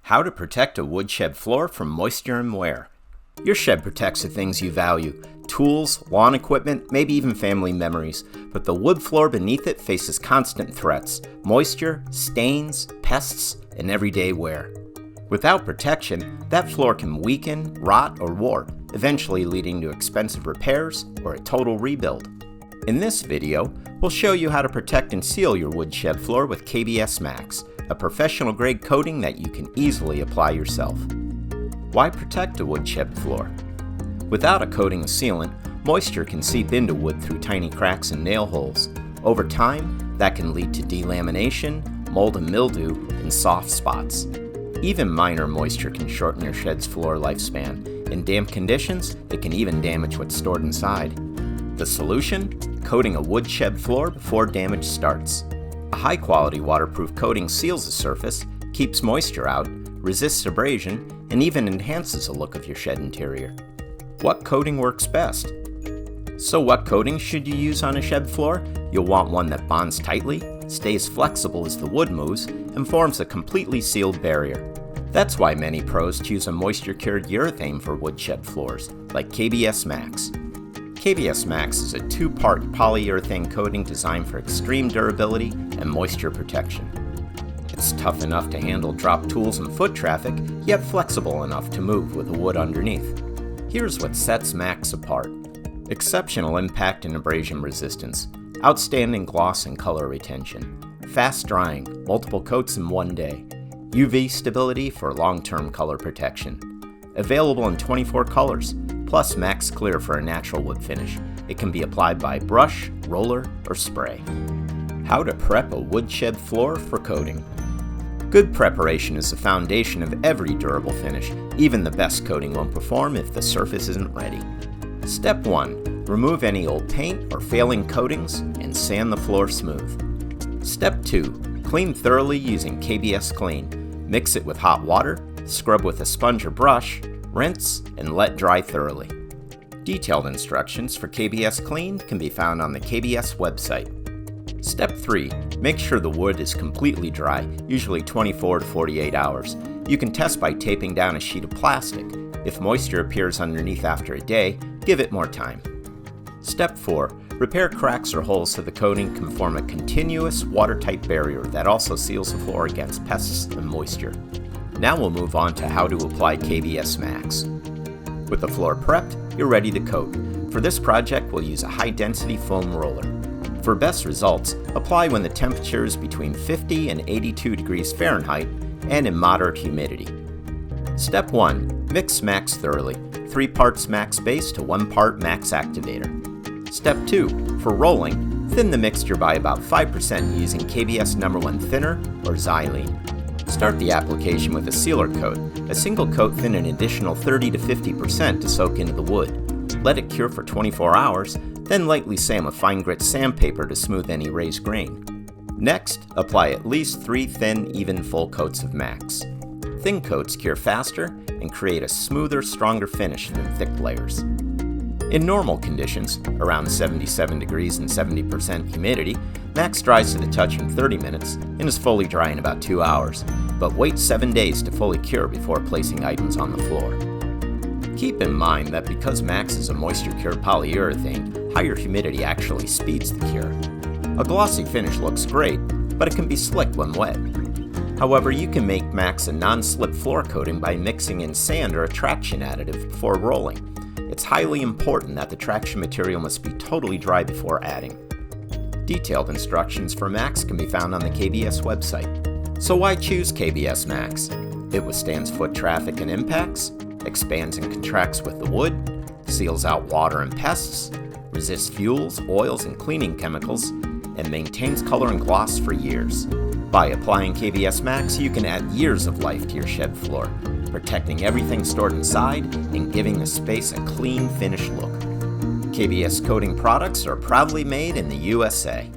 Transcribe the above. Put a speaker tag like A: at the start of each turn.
A: How to protect a woodshed floor from moisture and wear. Your shed protects the things you value: tools, lawn equipment, maybe even family memories. But the wood floor beneath it faces constant threats: moisture, stains, pests, and everyday wear. Without protection, that floor can weaken, rot, or warp, eventually leading to expensive repairs or a total rebuild. In this video, we'll show you how to protect and seal your woodshed floor with KBS Max, a professional-grade coating that you can easily apply yourself. Why protect a woodshed floor? Without a coating sealant, moisture can seep into wood through tiny cracks and nail holes. Over time, that can lead to delamination, mold and mildew, and soft spots. Even minor moisture can shorten your shed's floor lifespan. In damp conditions, it can even damage what's stored inside. The solution? Coating a woodshed floor before damage starts. A high-quality waterproof coating seals the surface, keeps moisture out, resists abrasion, and even enhances the look of your shed interior. What coating works best? So what coating should you use on a shed floor? You'll want one that bonds tightly, stays flexible as the wood moves, and forms a completely sealed barrier. That's why many pros choose a moisture-cured urethane for woodshed floors, like KBS Max. KBS Max is a two-part polyurethane coating designed for extreme durability and moisture protection. It's tough enough to handle drop tools and foot traffic, yet flexible enough to move with the wood underneath. Here's what sets Max apart: exceptional impact and abrasion resistance, outstanding gloss and color retention, fast drying, multiple coats in one day, UV stability for long-term color protection. Available in 24 colors, plus Max Clear for a natural wood finish. It can be applied by brush, roller, or spray. How to prep a woodshed floor for coating. Good preparation is the foundation of every durable finish. Even the best coating won't perform if the surface isn't ready. Step 1. Remove any old paint or failing coatings and sand the floor smooth. Step 2. Clean thoroughly using KBS Klean. Mix it with hot water, scrub with a sponge or brush, rinse, and let dry thoroughly. Detailed instructions for KBS Klean can be found on the KBS website. Step 3. Make sure the wood is completely dry, usually 24 to 48 hours. You can test by taping down a sheet of plastic. If moisture appears underneath after a day, give it more time. Step 4. Repair cracks or holes so the coating can form a continuous, watertight barrier that also seals the floor against pests and moisture. Now we'll move on to how to apply KBS Max. With the floor prepped, you're ready to coat. For this project, we'll use a high-density foam roller. For best results, apply when the temperature is between 50 and 82 degrees Fahrenheit and in moderate humidity. Step 1. Mix Max thoroughly, 3 parts Max base to 1 part Max activator. Step 2. For rolling, thin the mixture by about 5% using KBS No. 1 thinner or xylene. Start the application with a sealer coat. A single coat thin an additional 30 to 50% to soak into the wood. Let it cure for 24 hours, then lightly sand with fine grit sandpaper to smooth any raised grain. Next, apply at least 3 thin, even full coats of Max. Thin coats cure faster and create a smoother, stronger finish than thick layers. In normal conditions, around 77 degrees and 70% humidity, Max dries to the touch in 30 minutes and is fully dry in about 2 hours, but wait 7 days to fully cure before placing items on the floor. Keep in mind that because Max is a moisture-cured polyurethane, higher humidity actually speeds the cure. A glossy finish looks great, but it can be slick when wet. However, you can make Max a non-slip floor coating by mixing in sand or a traction additive before rolling. It's highly important that the traction material must be totally dry before adding. Detailed instructions for Max can be found on the KBS website. So why choose KBS Max? It withstands foot traffic and impacts, expands and contracts with the wood, seals out water and pests, resists fuels, oils, and cleaning chemicals, and maintains color and gloss for years. By applying KBS Max, you can add years of life to your shed floor, protecting everything stored inside and giving the space a clean, finished look. KBS coating products are proudly made in the USA.